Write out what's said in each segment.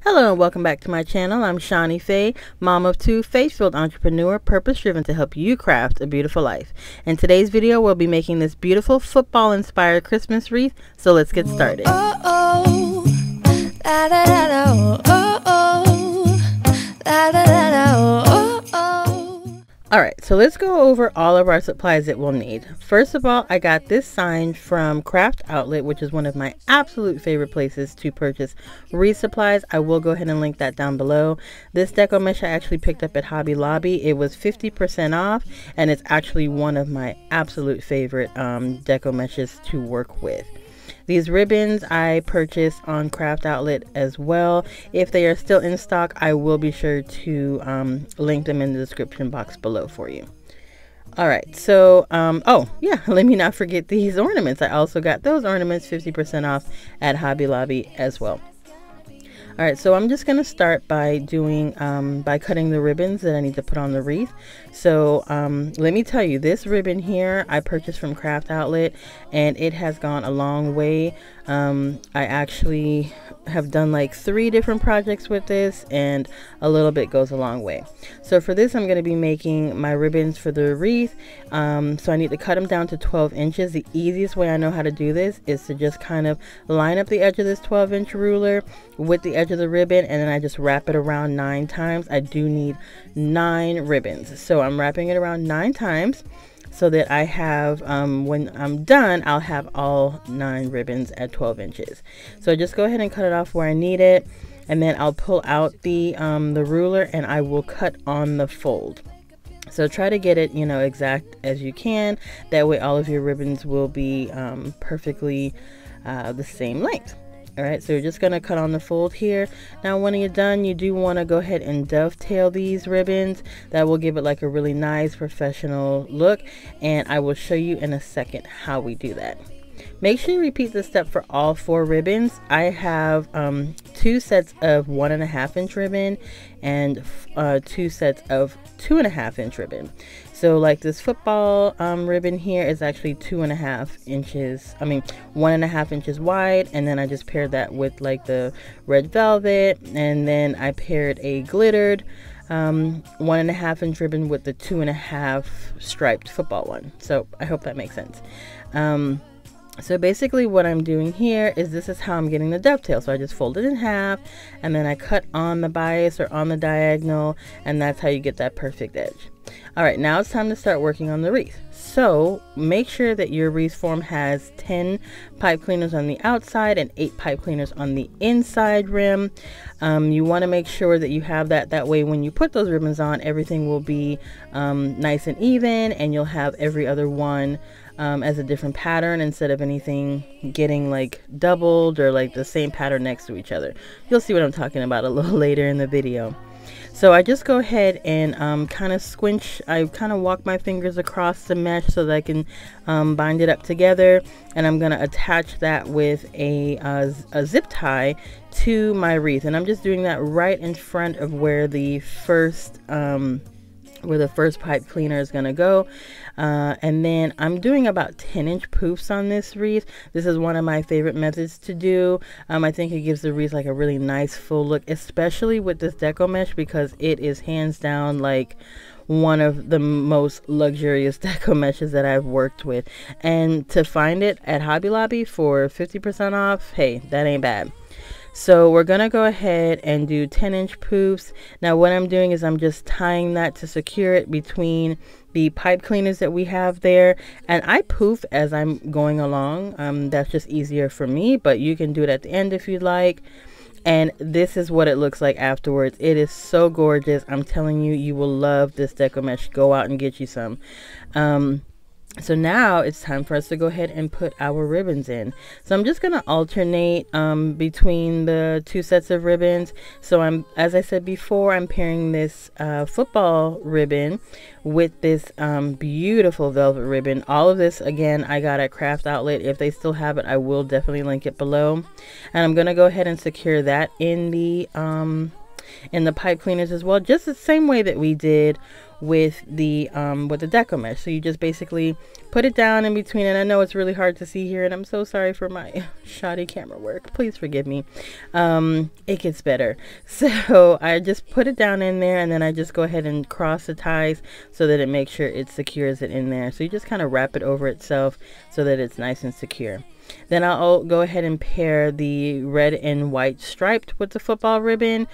Hello and welcome back to my channel. I'm ShaniFay, mom of two, faith-filled entrepreneur, purpose-driven to help you craft a beautiful life. In today's video, we'll be making this beautiful football-inspired Christmas wreath, so let's get started. Alright, so let's go over all of our supplies that we'll need. First of all, I got this sign from Craft Outlet, which is one of my absolute favorite places to purchase wreath supplies. I will go ahead and link that down below. This deco mesh I actually picked up at Hobby Lobby. It was 50% off, and it's actually one of my absolute favorite deco meshes to work with. These ribbons I purchased on Craft Outlet as well. If they are still in stock, I will be sure to link them in the description box below for you. Alright, so, oh yeah, let me not forget these ornaments. I also got those ornaments 50% off at Hobby Lobby as well. Alright, so I'm just going to start by doing, by cutting the ribbons that I need to put on the wreath. So, let me tell you, this ribbon here I purchased from Craft Outlet, and it has gone a long way. I actually have done like 3 different projects with this, and a little bit goes a long way. So for this, I'm going to be making my ribbons for the wreath. So I need to cut them down to 12 inches. The easiest way I know how to do this is to just kind of line up the edge of this 12-inch ruler with the edge of the ribbon, and then I just wrap it around 9 times. I do need 9 ribbons, so I'm wrapping it around 9 times so that I have, when I'm done, I'll have all 9 ribbons at 12 inches. So just go ahead and cut it off where I need it, and then I'll pull out the ruler and I will cut on the fold. So try to get it, you know, exact as you can. That way all of your ribbons will be perfectly the same length. Alright, so you're just going to cut on the fold here. Now when you're done, you do want to go ahead and dovetail these ribbons. That will give it like a really nice professional look, and I will show you in a second how we do that. Make sure you repeat this step for all 4 ribbons. I have 2 sets of 1.5-inch ribbon and 2 sets of 2.5-inch ribbon. So like this football ribbon here is actually 2.5 inches, 1.5 inches wide, and then I just paired that with like the red velvet, and then I paired a glittered 1.5-inch ribbon with the 2.5 striped football one. So I hope that makes sense. So basically what I'm doing here is this is how I'm getting the dovetail. So I just fold it in half, and then I cut on the bias or on the diagonal, and that's how you get that perfect edge. Alright, now it's time to start working on the wreath. So make sure that your wreath form has 10 pipe cleaners on the outside and 8 pipe cleaners on the inside rim. You want to make sure that you have that. That way when you put those ribbons on, everything will be nice and even, and you'll have every other one as a different pattern instead of anything getting like doubled or like the same pattern next to each other. You'll see what I'm talking about a little later in the video. So I just go ahead and kind of squinch. I kind of walk my fingers across the mesh so that I can bind it up together, and I'm going to attach that with a zip tie to my wreath, and I'm just doing that right in front of where the first pipe cleaner is going to go. And then I'm doing about 10-inch poofs on this wreath. This is one of my favorite methods to do. I think it gives the wreath like a really nice full look, especially with this deco mesh, because it is hands down like one of the most luxurious deco meshes that I've worked with. And to find it at Hobby Lobby for 50% off, hey, that ain't bad. So we're going to go ahead and do 10-inch poofs. Now what I'm doing is I'm just tying that to secure it between the pipe cleaners that we have there. And I poof as I'm going along. That's just easier for me, but you can do it at the end if you'd like. And this is what it looks like afterwards. It is so gorgeous. I'm telling you, you will love this deco mesh. Go out and get you some. So now it's time for us to go ahead and put our ribbons in. So I'm just going to alternate between the 2 sets of ribbons. So as I said before, I'm pairing this football ribbon with this beautiful velvet ribbon. All of this, again, I got at Craft Outlet. If they still have it, I will definitely link it below. And I'm going to go ahead and secure that in the pipe cleaners as well, just the same way that we did with the deco mesh. So you just basically put it down in between, and I know it's really hard to see here, and I'm so sorry for my shoddy camera work. Please forgive me. It gets better. So I just put it down in there, and then I just go ahead and cross the ties so that it makes sure it secures it in there. So you just kind of wrap it over itself so that it's nice and secure. Then I'll go ahead and pair the red and white striped with the football ribbon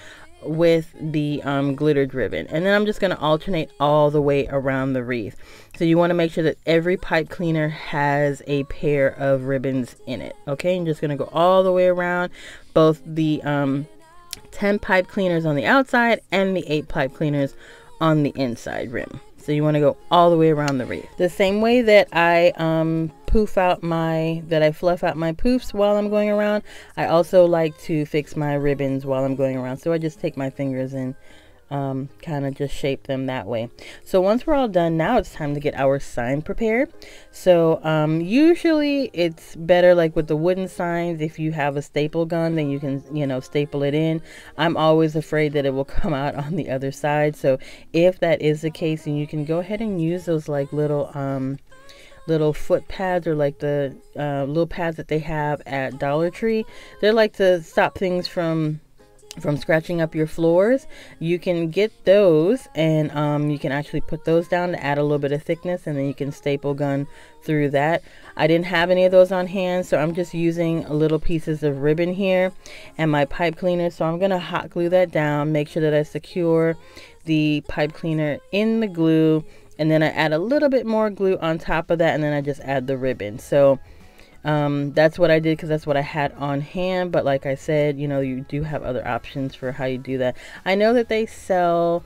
with the glittered ribbon, and then I'm just going to alternate all the way around the wreath. So you want to make sure that every pipe cleaner has a pair of ribbons in it. Okay, I'm just going to go all the way around, both the 10 pipe cleaners on the outside and the 8 pipe cleaners on the inside rim. So you want to go all the way around the wreath. The same way that I fluff out my poofs while I'm going around, I also like to fix my ribbons while I'm going around. So I just take my fingers and kind of just shape them that way. So once we're all done, now it's time to get our sign prepared. So usually it's better, like with the wooden signs, if you have a staple gun, then you can, you know, staple it in. I'm always afraid that it will come out on the other side. So if that is the case, then you can go ahead and use those like little foot pads, or like the little pads that they have at Dollar Tree. They're like to stop things from scratching up your floors. You can get those, and you can actually put those down to add a little bit of thickness, and then you can staple gun through that. I didn't have any of those on hand, so I'm just using little pieces of ribbon here and my pipe cleaner. So I'm gonna hot glue that down, make sure that I secure the pipe cleaner in the glue, and then I add a little bit more glue on top of that, and then I just add the ribbon. So that's what I did because that's what I had on hand. But like I said, you know, you do have other options for how you do that. I know that they sell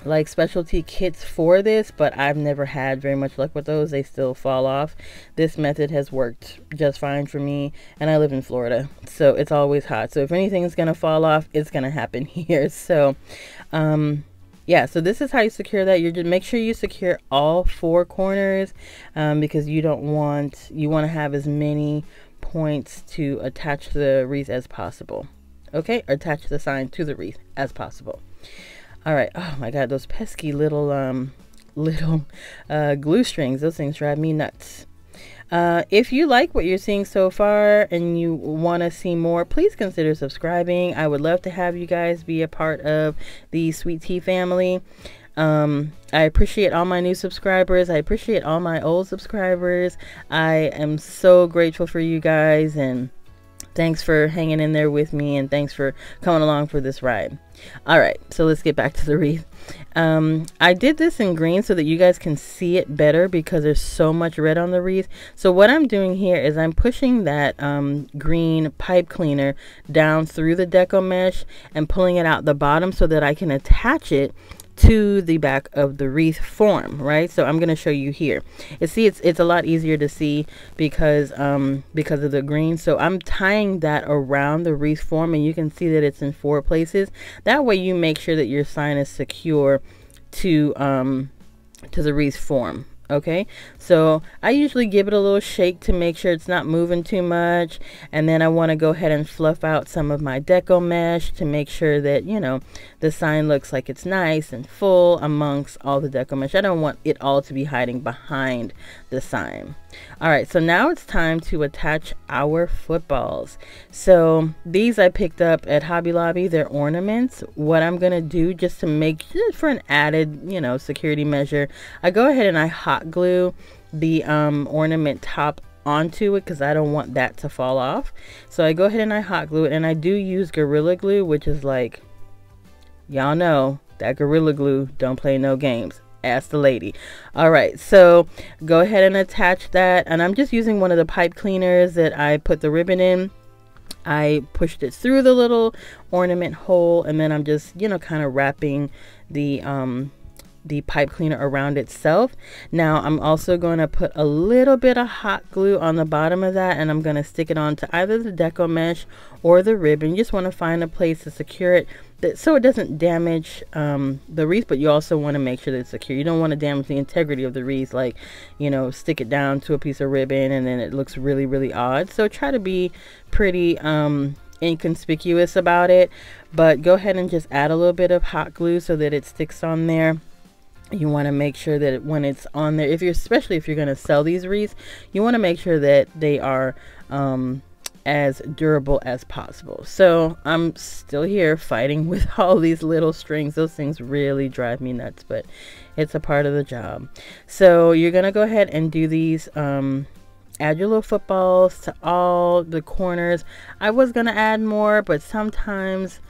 like specialty kits for this, but I've never had very much luck with those. They still fall off. This method has worked just fine for me, and I live in Florida, so it's always hot. So if anything's gonna fall off, it's gonna happen here. So yeah, so this is how you secure that. You just make sure you secure all 4 corners, because you want to have as many points to attach the wreath as possible. Okay, or attach the sign to the wreath as possible. All right. Oh my God, those pesky little glue strings. Those things drive me nuts. If you like what you're seeing so far and you want to see more, please consider subscribing. I would love to have you guys be a part of the Sweet Tea family. I appreciate all my new subscribers. I appreciate all my old subscribers. I am so grateful for you guys, and thanks for hanging in there with me, and thanks for coming along for this ride. All right, so let's get back to the wreath. I did this in green so that you guys can see it better because there's so much red on the wreath. So what I'm doing here is I'm pushing that green pipe cleaner down through the deco mesh and pulling it out the bottom so that I can attach it to the back of the wreath form, right? So I'm going to show you here. You see, it's a lot easier to see because of the green. So I'm tying that around the wreath form, and you can see that it's in 4 places. That way you make sure that your sign is secure to the wreath form. Okay, so I usually give it a little shake to make sure it's not moving too much, and then I want to go ahead and fluff out some of my deco mesh to make sure that, you know, the sign looks like it's nice and full amongst all the deco mesh. I don't want it all to be hiding behind the sign. All right, so now it's time to attach our footballs. So these I picked up at Hobby Lobby. They're ornaments. What I'm gonna do, just to make, just for an added, you know, security measure, I go ahead and I hot glue the ornament top onto it because I don't want that to fall off. So I go ahead and I hot glue it, and I do use Gorilla Glue, which is like, y'all know that Gorilla Glue don't play no games. Ask the lady. All right, so go ahead and attach that, and I'm just using one of the pipe cleaners that I put the ribbon in. I pushed it through the little ornament hole, and then I'm just, you know, kind of wrapping the pipe cleaner around itself. Now I'm also going to put a little bit of hot glue on the bottom of that, and I'm going to stick it onto either the deco mesh or the ribbon. You just want to find a place to secure it so it doesn't damage the wreath, but you also want to make sure that it's secure. You don't want to damage the integrity of the wreath, like, you know, stick it down to a piece of ribbon and then it looks really, really odd. So try to be pretty inconspicuous about it, but go ahead and just add a little bit of hot glue so that it sticks on there. You want to make sure that when it's on there, especially if you're going to sell these wreaths, you want to make sure that they are as durable as possible. So I'm still here fighting with all these little strings. Those things really drive me nuts, but it's a part of the job. So you're going to go ahead and do these, add your little footballs to all the corners. I was going to add more, but sometimes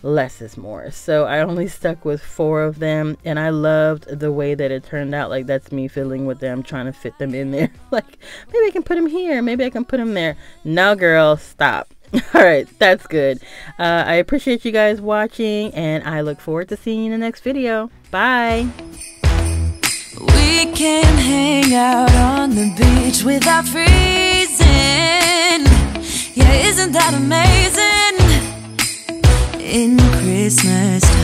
less is more. So I only stuck with 4 of them, and I loved the way that it turned out. Like, that's me fiddling with them, trying to fit them in there. Like, maybe I can put them here, maybe I can put them there. No, girl, stop. All right, that's good. I appreciate you guys watching, and I look forward to seeing you in the next video. Bye. We can hang out on the beach without freezing. Yeah, isn't that amazing? In Christmas time.